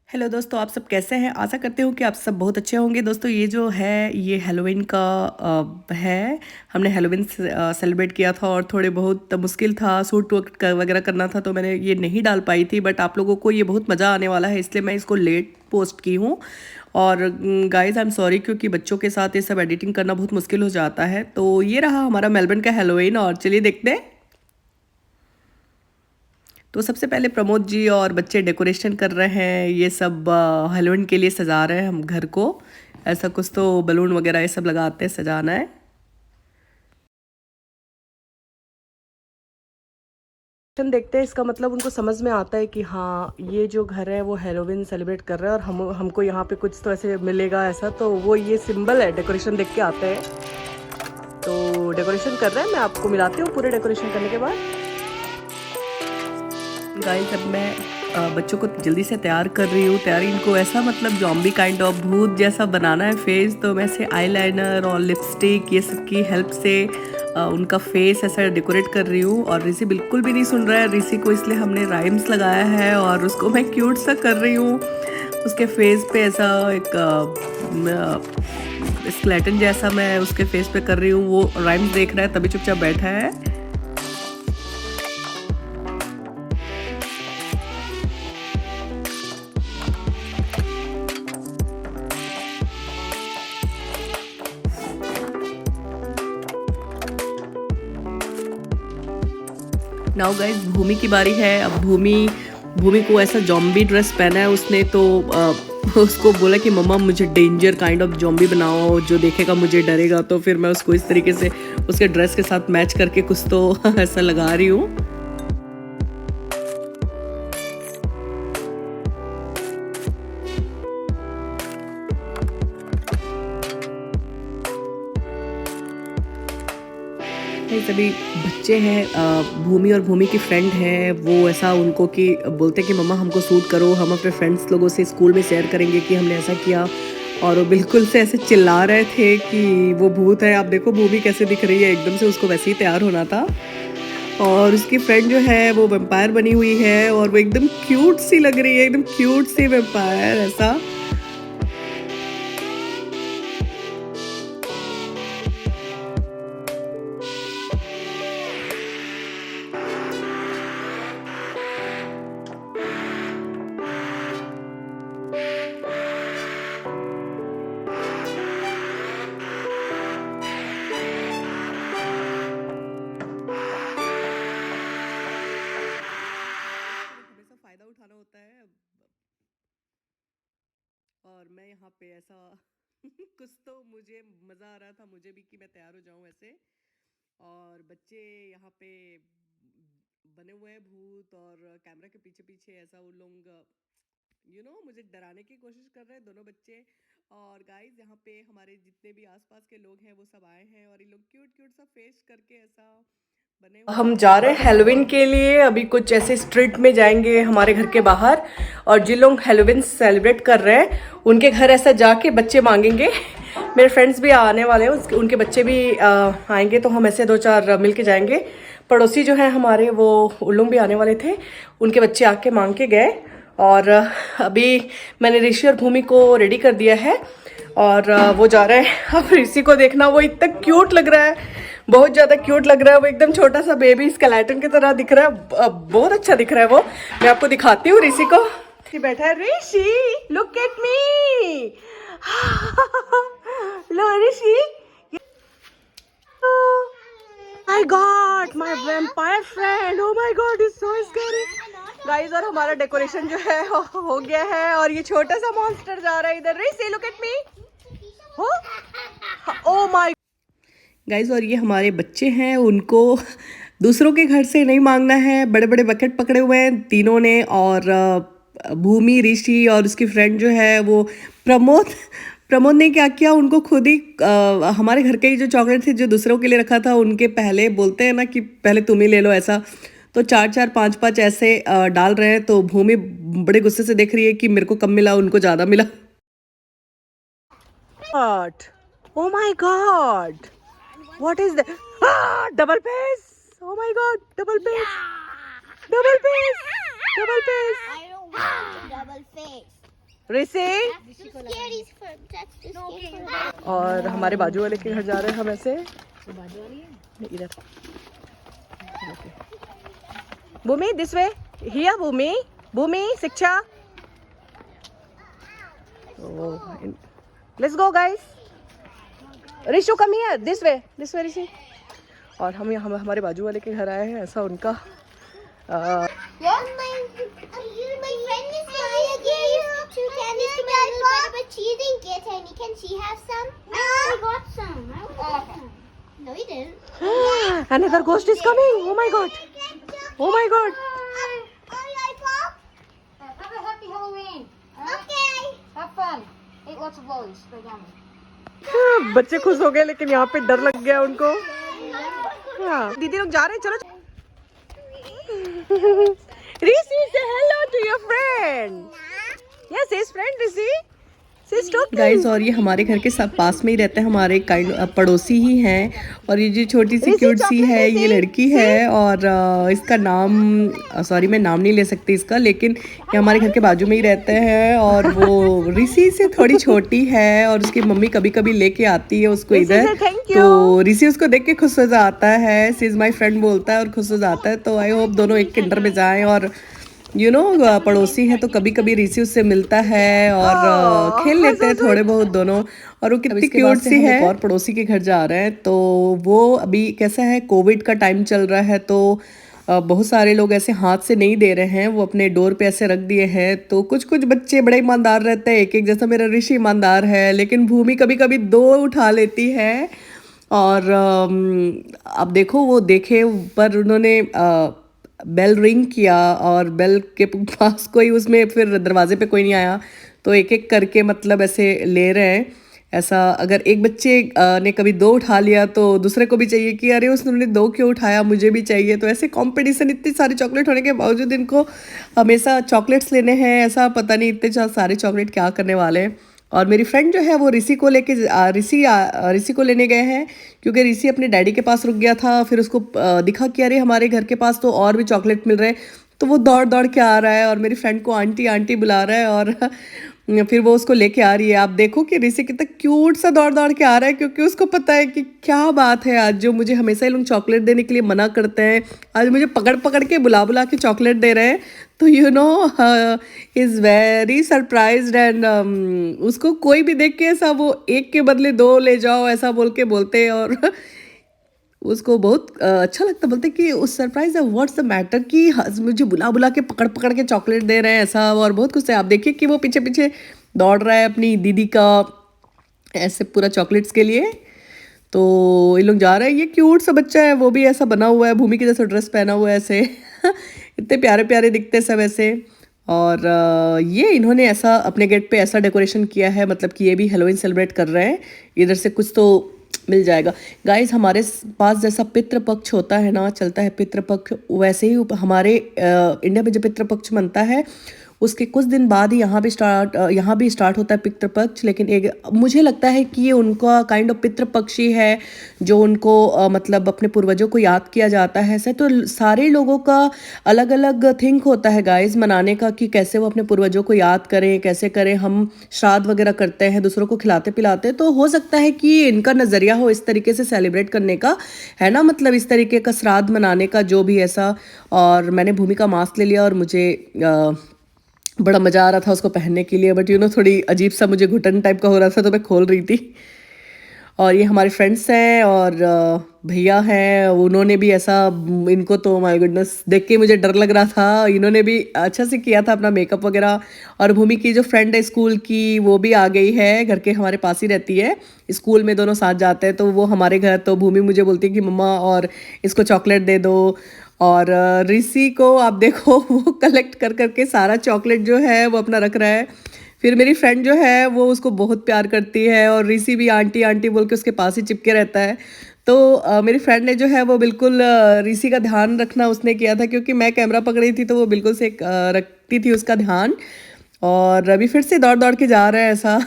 Hello दोस्तों, आप सब कैसे हैं? आशा करते हो कि आप सब बहुत अच्छे होंगे। दोस्तों ये जो है ये हैलोवीन का है। हमने हैलोवीन सेलिब्रेट किया था और थोड़े बहुत मुश्किल था, सूट वूट वगैरह करना था, तो मैंने ये नहीं डाल पाई थी। बट आप लोगों को ये बहुत मज़ा आने वाला है, इसलिए मैं इसको लेट पोस्ट की हूँ। और गाइस आई एम सॉरी, क्योंकि बच्चों के साथ ये सब एडिटिंग करना बहुत मुश्किल हो जाता है। तो ये रहा हमारा मेलबर्न का हैलोवीन, और चलिए देखते हैं। तो सबसे पहले प्रमोद जी और बच्चे डेकोरेशन कर रहे हैं, ये सब हेलोवीन के लिए सजा रहे हैं हम घर को। ऐसा कुछ तो बलून वगैरह ये सब लगाते हैं, सजाना है। देखते हैं, इसका मतलब उनको समझ में आता है कि हाँ ये जो घर है वो हेलोवीन सेलिब्रेट कर रहा है और हमको यहाँ पे कुछ तो ऐसे मिलेगा ऐसा, तो वो ये सिंबल है। डेकोरेशन देख के आते हैं, तो डेकोरेशन कर रहे हैं। मैं आपको मिलाती हूँ पूरे डेकोरेशन करने के बाद। गाइस अब मैं बच्चों को जल्दी से तैयार कर रही हूँ। तैयारी इनको ऐसा मतलब जॉम्बी काइंड ऑफ भूत जैसा बनाना है फेस, तो मैं से आईलाइनर और लिपस्टिक ये सब की हेल्प से उनका फेस ऐसा डेकोरेट कर रही हूँ। और ऋषि बिल्कुल भी नहीं सुन रहा है। ऋषि को इसलिए हमने राइम्स लगाया है और उसको मैं क्यूट सा कर रही हूँ। उसके फेस पे ऐसा एक स्केलेटन जैसा मैं उसके फेस पे कर रही हूँ। वो राइम्स देख रहा है तभी चुपचाप बैठा है। नाउ गाइस भूमि की बारी है। अब भूमि भूमि को ऐसा जॉम्बी ड्रेस पहना है उसने, तो उसको बोला कि मम्मा मुझे डेंजर काइंड ऑफ जॉम्बी बनाओ, जो देखेगा मुझे डरेगा। तो फिर मैं उसको इस तरीके से उसके ड्रेस के साथ मैच करके कुछ तो ऐसा लगा रही हूँ। ये सभी बच्चे हैं, भूमि और भूमि की फ्रेंड है। वो ऐसा उनको कि बोलते कि मम्मा हमको सूट करो, हम अपने फ्रेंड्स लोगों से स्कूल में शेयर करेंगे कि हमने ऐसा किया। और वो बिल्कुल से ऐसे चिल्ला रहे थे कि वो भूत है। आप देखो भूमि कैसे दिख रही है, एकदम से उसको वैसे ही तैयार होना था। और उसकी फ्रेंड जो है वो वेम्पायर बनी हुई है और वो एकदम क्यूट सी लग रही है, एकदम क्यूट सी वेम्पायर ऐसा। हमेशा फायदा उठाना होता है। और मैं यहाँ पे ऐसा कुछ तो मुझे मज़ा आ रहा था मुझे भी कि मैं तैयार हो जाऊँ ऐसे। और बच्चे यहाँ पे बने हुए हैं भूत, और कैमरा के पीछे पीछे ऐसा वो लोग मुझे डराने की कोशिश कर रहे हैं दोनों बच्चे। और गाइस यहाँ पे हमारे जितने भी आसपास के लोग हैं वो सब आए हैं और ये लोग क्यूट क्यूट सा फेस करके ऐसा बने हुए हम जा रहे हैं हेलोवीन के लिए। अभी कुछ ऐसे स्ट्रीट में जाएंगे हमारे घर के बाहर, और जिन लोग हेलोवीन सेलिब्रेट कर रहे हैं उनके घर ऐसा जाके बच्चे मांगेंगे। मेरे फ्रेंड्स भी आने वाले हैं, उनके बच्चे भी आएंगे, तो हम ऐसे दो चार मिल के जाएंगे। पड़ोसी जो है हमारे वो लोग भी आने वाले थे, उनके बच्चे आके मांग के गए। और अभी मैंने ऋषि और भूमि को रेडी कर दिया है और वो जा रहे हैं। अब ऋषि को देखना, वो इतना क्यूट लग रहा है, बहुत ज़्यादा क्यूट लग रहा है। वो एकदम छोटा सा बेबी स्केलेटन की तरह दिख रहा है, बहुत अच्छा दिख रहा है वो। मैं आपको दिखाती हूँ ऋषि को। बैठा है ऋषि, लुक एट मी। लो Rishi, I got my vampire friend. Oh my God, it's so scary. Guys और हमारा डेकोरेशन जो है हो गया है, और ये छोटा सा मॉन्स्टर जा रहा है इधर। ऋषि लुक एट मी। हो ओ माय गाइस, और ये हमारे बच्चे हैं, उनको दूसरों के घर से नहीं मांगना है। बड़े बड़े बकेट पकड़े हुए हैं तीनों ने। और भूमि, ऋषि और उसकी फ्रेंड जो है वो प्रमोद प्रमोद ने क्या किया, उनको खुद ही हमारे घर के ही जो चॉकलेट थे जो दूसरों के लिए रखा था, उनके पहले बोलते हैं ना कि पहले तुम ही ले लो ऐसा, तो चार चार पांच पांच ऐसे डाल रहे हैं। तो भूमि बड़े गुस्से से देख रही है कि मेरे को कम मिला, उनको ज़्यादा मिला। Oh my God, what is that? Double face. Oh my God, double face, double face, double face. I don't want a double face. Rishi That's too scary for. That's too scary for. और हमारे बाजू वाले के घर जा रहे हैं हम ऐसे इधर। भूमि दिस वे हिया भूमि शिक्षा let's go guys. Rishu come here this way Rishi. और हम यहाँ हमारे बाजू वाले के घर आए हैं ऐसा उनका Yes, my friend is Maya gave 2 candies to my little brother, but she didn't get any. Can she have some? I got some. I got some. No, you didn't. another ghost is coming. Oh my god. Oh my god. Have a happy Halloween. Okay. Have fun. Eat lots of lollies. They're yummy. बच्चे खुश हो गए लेकिन यहाँ पे डर लग गया उनको। हाँ, दीदी लोग जा रहे हैं चलो। Rishi, say hello to your friend. Yes, his friend Rishi. Guys और ये हमारे घर के सब पास में ही रहते हैं, हमारे पड़ोसी ही हैं। और ये जो छोटी सी क्यूट सी है ये लड़की है और इसका नाम सॉरी मैं नाम नहीं ले सकती इसका, लेकिन ये हमारे घर के बाजू में ही रहते हैं। और वो ऋषि से थोड़ी छोटी है और उसकी मम्मी कभी कभी लेके आती है उसको इधर, तो ऋषि उसको देख के खुश हो जाता है। सी इज माई फ्रेंड बोलता है और खुश हो जाता है। तो आई होप दोनों एक किंडर में जाएं और पड़ोसी है तो कभी कभी ऋषि उससे मिलता है और खेल लेते हैं थोड़े बहुत दोनों। और वो कितनी क्यूट सी है। और पड़ोसी के घर जा रहे हैं तो वो अभी कैसा है कोविड का टाइम चल रहा है तो बहुत सारे लोग ऐसे हाथ से नहीं दे रहे हैं, वो अपने डोर पे ऐसे रख दिए हैं। तो कुछ कुछ बच्चे बड़े ईमानदार रहते हैं, एक एक जैसा मेरा ऋषि ईमानदार है, लेकिन भूमि कभी कभी 2 उठा लेती है। और अब देखो वो देखे पर उन्होंने बेल रिंग किया और बेल के पास कोई उसमें फिर दरवाजे पे कोई नहीं आया तो एक एक करके मतलब ऐसे ले रहे हैं। ऐसा अगर एक बच्चे ने कभी 2 उठा लिया तो दूसरे को भी चाहिए कि अरे उसने 2 क्यों उठाया, मुझे भी चाहिए। तो ऐसे कंपटीशन, इतनी सारी चॉकलेट होने के बावजूद इनको हमेशा चॉकलेट्स लेने हैं, ऐसा पता नहीं इतने सारे चॉकलेट क्या करने वाले हैं। और मेरी फ्रेंड जो है वो ऋषि को लेने गए हैं क्योंकि ऋषि अपने डैडी के पास रुक गया था। फिर उसको दिखा कि अरे हमारे घर के पास तो और भी चॉकलेट मिल रहे हैं, तो वो दौड़ दौड़ के आ रहा है और मेरी फ्रेंड को आंटी आंटी बुला रहा है और फिर वो उसको लेके आ रही है। आप देखो कि ऋषि कितना क्यूट सा दौड़ दौड़ के आ रहा है क्योंकि उसको पता है कि क्या बात है आज जो मुझे हमेशा ही लोग चॉकलेट देने के लिए मना करते हैं, आज मुझे पकड़ पकड़ के बुला बुला के चॉकलेट दे रहे हैं। तो इज़ वेरी सरप्राइज्ड एंड उसको कोई भी देख के ऐसा वो 1 के बदले 2 ले जाओ ऐसा बोल के बोलते हैं। और उसको बहुत अच्छा लगता, बोलते कि उस सरप्राइज है व्हाट्स द मैटर कि मुझे बुला बुला के पकड़ पकड़ के चॉकलेट दे रहे हैं ऐसा। और बहुत कुछ है, आप देखिए कि वो पीछे पीछे दौड़ रहा है अपनी दीदी का ऐसे पूरा चॉकलेट्स के लिए। तो ये लोग जा रहे हैं, ये क्यूट सा बच्चा है वो भी ऐसा बना हुआ है, भूमि के जैसा ड्रेस पहना हुआ है ऐसे इतने प्यारे प्यारे दिखते सब ऐसे। और ये इन्होंने ऐसा अपने गेट पे ऐसा डेकोरेशन किया है, मतलब कि ये भी हेलोवीन सेलिब्रेट कर रहे हैं, इधर से कुछ तो मिल जाएगा। गाइस हमारे पास जैसा पितृपक्ष होता है ना, चलता है पितृपक्ष, वैसे ही हमारे इंडिया में जो पितृपक्ष बनता है उसके कुछ दिन बाद ही यहाँ भी स्टार्ट होता है पितृपक्ष। लेकिन एक मुझे लगता है कि ये उनका काइंड ऑफ पितृपक्ष ही है जो उनको मतलब अपने पूर्वजों को याद किया जाता है ऐसे। तो सारे लोगों का अलग अलग थिंक होता है गाइस मनाने का कि कैसे वो अपने पूर्वजों को याद करें, कैसे करें। हम श्राद्ध वगैरह करते हैं, दूसरों को खिलाते पिलाते, तो हो सकता है कि इनका नज़रिया हो इस तरीके से सेलिब्रेट करने का, है ना, मतलब इस तरीके का श्राद्ध मनाने का जो भी ऐसा। और मैंने भूमि का मास्क ले लिया और मुझे बड़ा मज़ा आ रहा था उसको पहनने के लिए, बट थोड़ी अजीब सा मुझे घुटन टाइप का हो रहा था तो मैं खोल रही थी। और ये हमारे फ्रेंड्स हैं और भैया हैं, उन्होंने भी ऐसा, इनको तो माय गुडनेस देख के मुझे डर लग रहा था। इन्होंने भी अच्छा से किया था अपना मेकअप वगैरह। और भूमि की जो फ्रेंड है स्कूल की वो भी आ गई है, घर के हमारे पास ही रहती है, स्कूल में दोनों साथ जाते हैं। तो वो हमारे घर, तो भूमि मुझे बोलती है कि मम्मा और इसको चॉकलेट दे दो। और ऋषि को आप देखो वो कलेक्ट कर करके सारा चॉकलेट जो है वो अपना रख रहा है। फिर मेरी फ्रेंड जो है वो उसको बहुत प्यार करती है और ऋषि भी आंटी आंटी बोल के उसके पास ही चिपके रहता है। तो मेरी फ्रेंड ने जो है वो बिल्कुल ऋषि का ध्यान रखना उसने किया था, क्योंकि मैं कैमरा पकड़ी थी तो वो बिल्कुल से रखती थी उसका ध्यान। और अभी फिर से दौड़ दौड़ के जा रहा है ऐसा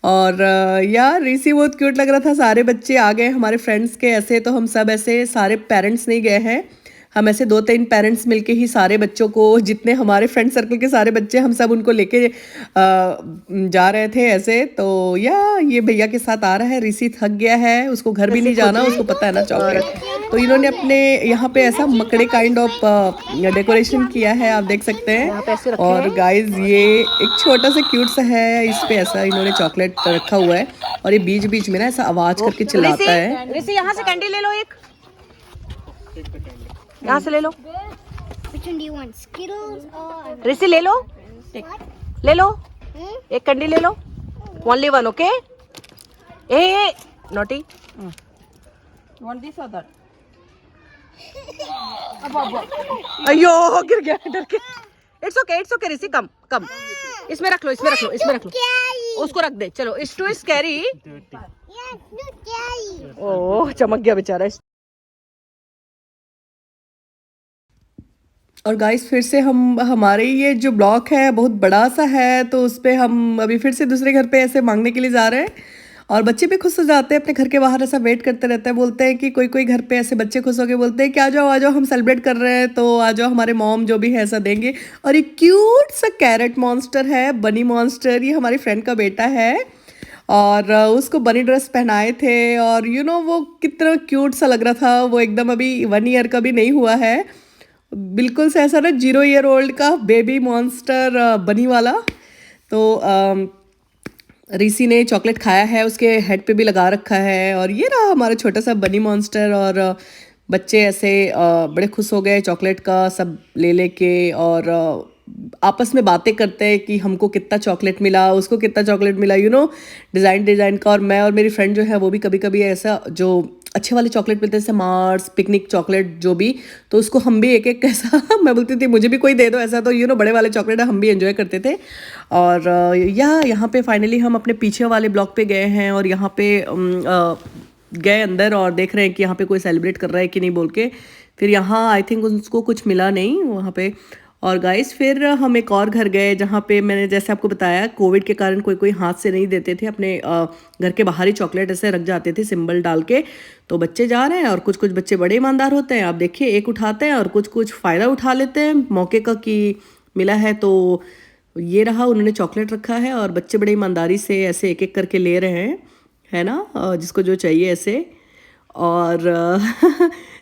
और यार ऋषि बहुत क्यूट लग रहा था। सारे बच्चे आ गए हमारे फ्रेंड्स के ऐसे, तो हम सब ऐसे सारे पेरेंट्स नहीं गए हैं, हम ऐसे 2-3 पेरेंट्स मिलके ही सारे बच्चों को, जितने हमारे फ्रेंड सर्कल के सारे बच्चे, हम सब उनको लेके जा रहे थे ऐसे। तो या ये भैया के साथ आ रहा है, ऋषि थक गया है, उसको घर भी नहीं जाना, उसको पता है ना चॉकलेट। तो इन्होंने अपने यहाँ पे ऐसा मकड़े काइंड ऑफ डेकोरेशन किया है, आप देख सकते हैं। और गाइज ये एक छोटा सा क्यूट सा है, इस पे ऐसा इन्होंने चॉकलेट रखा हुआ है और ये बीच बीच में ना ऐसा आवाज करके चिल्लाता है। ऋषि यहाँ से कैंडी ले लो, एक यहाँ से ले लो। Which one do you want? Skittles or ऋषि ले लो, ले लो, एक कैंडी ले लो, ओनली वन, ओके। ए naughty, Want this or that? अयो गिर गया डर के। इट्स ओके ऋषि, कम कम, इसमें रख लो, इसमें रख लो, इसमें रख लो, उसको रख दे। चलो, it's too scary. yeah, no daddy. Oh चमक गया बेचारा। और गाइस फिर से हम, हमारे ये जो ब्लॉक है बहुत बड़ा सा है, तो उस पर हम अभी फिर से दूसरे घर पे ऐसे मांगने के लिए जा रहे हैं। और बच्चे भी खुश हो जाते हैं, अपने घर के बाहर ऐसा वेट करते रहते हैं, बोलते हैं कि कोई कोई घर पे ऐसे बच्चे खुश होकर बोलते हैं कि आ जाओ हम सेलिब्रेट कर रहे हैं, तो आ जाओ, हमारे मॉम जो भी है ऐसा देंगे। और ये क्यूट सा कैरेट मॉन्स्टर है, बनी मॉन्स्टर, ये हमारी फ्रेंड का बेटा है और उसको बनी ड्रेस पहनाए थे। और वो कितना क्यूट सा लग रहा था, वो एकदम अभी 1 ईयर का भी नहीं हुआ है, बिल्कुल से ऐसा ना 0 ईयर ओल्ड का बेबी मॉन्स्टर बनी वाला। तो ऋषि ने चॉकलेट खाया है, उसके हेड पे भी लगा रखा है। और ये रहा हमारा छोटा सा बनी मॉन्स्टर। और बच्चे ऐसे बड़े खुश हो गए चॉकलेट का सब ले लेके, और आपस में बातें करते हैं कि हमको कितना चॉकलेट मिला, उसको कितना चॉकलेट मिला, डिज़ाइन का। और मैं और मेरी फ्रेंड जो है वो भी कभी कभी ऐसा जो अच्छे वाले चॉकलेट मिलते हैं, जैसे मार्स, पिकनिक चॉकलेट जो भी, तो उसको हम भी एक एक ऐसा मैं बोलती थी मुझे भी कोई दे दो ऐसा, तो बड़े वाले चॉकलेट हम भी एंजॉय करते थे। और यहाँ पे फाइनली हम अपने पीछे वाले ब्लॉक पे गए हैं, और यहाँ पे गए अंदर और देख रहे हैं कि यहाँ पे कोई सेलिब्रेट कर रहा है कि नहीं बोल के। फिर यहाँ आई थिंक उसको कुछ मिला नहीं वहाँ पे। और गाइस फिर हम एक और घर गए, जहाँ पे मैंने जैसे आपको बताया कोविड के कारण कोई कोई हाथ से नहीं देते थे, अपने घर के बाहर ही चॉकलेट ऐसे रख जाते थे सिंबल डाल के। तो बच्चे जा रहे हैं, और कुछ कुछ बच्चे बड़े ईमानदार होते हैं, आप देखिए, एक उठाते हैं और कुछ कुछ फ़ायदा उठा लेते हैं मौके का कि मिला है। तो ये रहा, उन्होंने चॉकलेट रखा है और बच्चे बड़े ईमानदारी से ऐसे एक एक करके ले रहे हैं, है ना, जिसको जो चाहिए ऐसे। और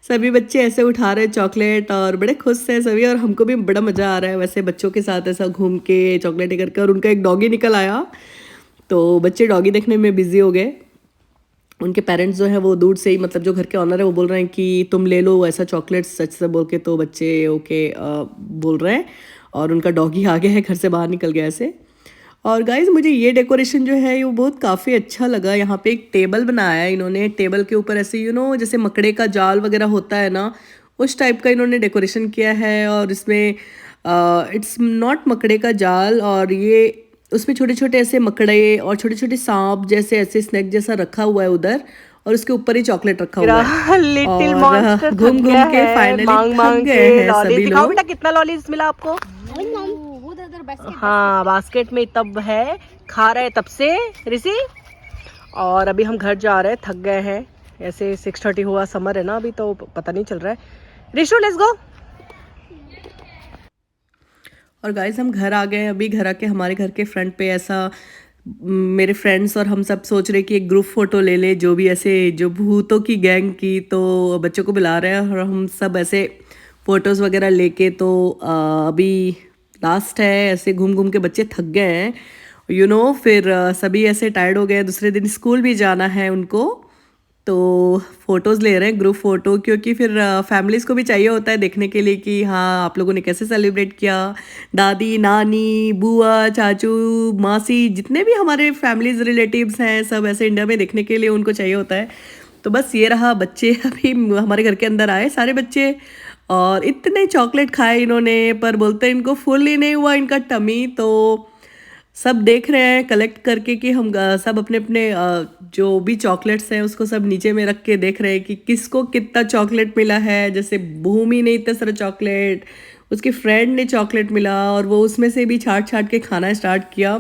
सभी बच्चे ऐसे उठा रहे हैं चॉकलेट और बड़े खुश हैं सभी, और हमको भी बड़ा मज़ा आ रहा है वैसे बच्चों के साथ ऐसा घूम के चॉकलेट करके। और उनका एक डॉगी निकल आया, तो बच्चे डॉगी देखने में बिजी हो गए। उनके पेरेंट्स जो है वो दूर से ही, मतलब जो घर के ऑनर है वो बोल रहे हैं कि तुम ले लो ऐसा चॉकलेट, सच से बोल के। तो बच्चे ओके बोल रहे हैं, और उनका डॉगी आ गया है, घर से बाहर निकल गया ऐसे। और गाइज मुझे ये डेकोरेशन जो है वो बहुत काफ़ी अच्छा लगा। यहाँ पे एक टेबल बनाया है इन्होंने, टेबल के ऊपर ऐसे जैसे मकड़े का जाल वगैरह होता है ना, उस टाइप का इन्होंने डेकोरेशन किया है। और इसमें इट्स नॉट मकड़े का जाल, और ये उसमें छोटे छोटे ऐसे मकड़े और छोटे छोटे सांप जैसे ऐसे स्नैक जैसा रखा हुआ है उधर, और उसके ऊपर ही चॉकलेट रखा हुआ है। लिटिल और मॉन्स्टर घूम घूम के फाइनली थक गए हैं सभी लोग। बेटा कितना लॉलीज मिला आपको? हाँ, बास्केट में तब है, खा रहे तब से ऋषि। और अभी हम घर जा रहे हैं, थक गए हैं ऐसे। 6:30 हुआ, समर है ना अभी, तो पता नहीं चल रहा है। Rishu let's go. और गाइस हम घर आ गए। अभी घर आके हमारे घर के फ्रंट पे ऐसा मेरे फ्रेंड्स और हम सब सोच रहे कि एक ग्रुप फोटो ले ले, जो भी ऐसे जो भूतों की गैंग की। तो बच्चों को बुला रहे हैं और हम सब ऐसे फ़ोटोज़ वगैरह लेके। तो अभी लास्ट है, ऐसे घूम घूम के बच्चे थक गए हैं फिर सभी ऐसे टायर्ड हो गए, दूसरे दिन स्कूल भी जाना है उनको। तो फ़ोटोज़ ले रहे हैं, ग्रुप फ़ोटो, क्योंकि फिर फैमिलीज़ को भी चाहिए होता है देखने के लिए कि हाँ आप लोगों ने कैसे सेलिब्रेट किया। दादी, नानी, बुआ, चाचू, मासी, जितने भी हमारे फैमिलीज़ रिलेटिव्स हैं सब ऐसे इंडिया में देखने के लिए उनको चाहिए होता है। तो बस ये रहा, बच्चे अभी हमारे घर के अंदर आए सारे बच्चे, और इतने चॉकलेट खाए इन्होंने, पर बोलते हैं इनको फुल ही नहीं हुआ इनका टमी। तो सब देख रहे हैं कलेक्ट करके कि हम सब अपने अपने जो भी चॉकलेट्स हैं उसको सब नीचे में रख के देख रहे हैं कि किसको कितना चॉकलेट मिला है। जैसे भूमि ने इतना सारा चॉकलेट, उसके फ्रेंड ने चॉकलेट मिला, और वो उसमें से भी छाट छाट के खाना स्टार्ट किया।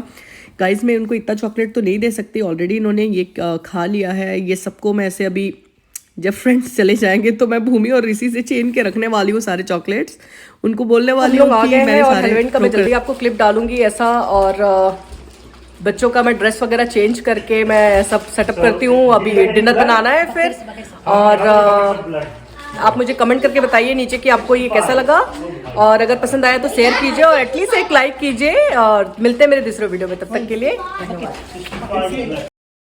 गाइस मैं उनको इतना चॉकलेट तो नहीं दे सकती, ऑलरेडी इन्होंने ये खा लिया है। ये सबको मैं ऐसे अभी जब फ्रेंड्स चले जाएंगे तो मैं भूमि और ऋषि से छीन के रखने वाली हूँ सारे चॉकलेट्स, उनको बोलने वाली हूँ कि मैंने सारे हेलोवीन का मैं जल्दी आपको क्लिप डालूंगी ऐसा, और बच्चों का मैं ड्रेस वगैरह चेंज करके मैं सब सेटअप करती हूँ। अभी डिनर बनाना है फिर, और आप मुझे कमेंट करके बताइए नीचे कि आपको ये कैसा लगा, और अगर पसंद आया तो शेयर कीजिए और एटलीस्ट एक लाइक कीजिए, और मिलते हैं मेरे दूसरे वीडियो में, तब तक के लिए धन्यवाद।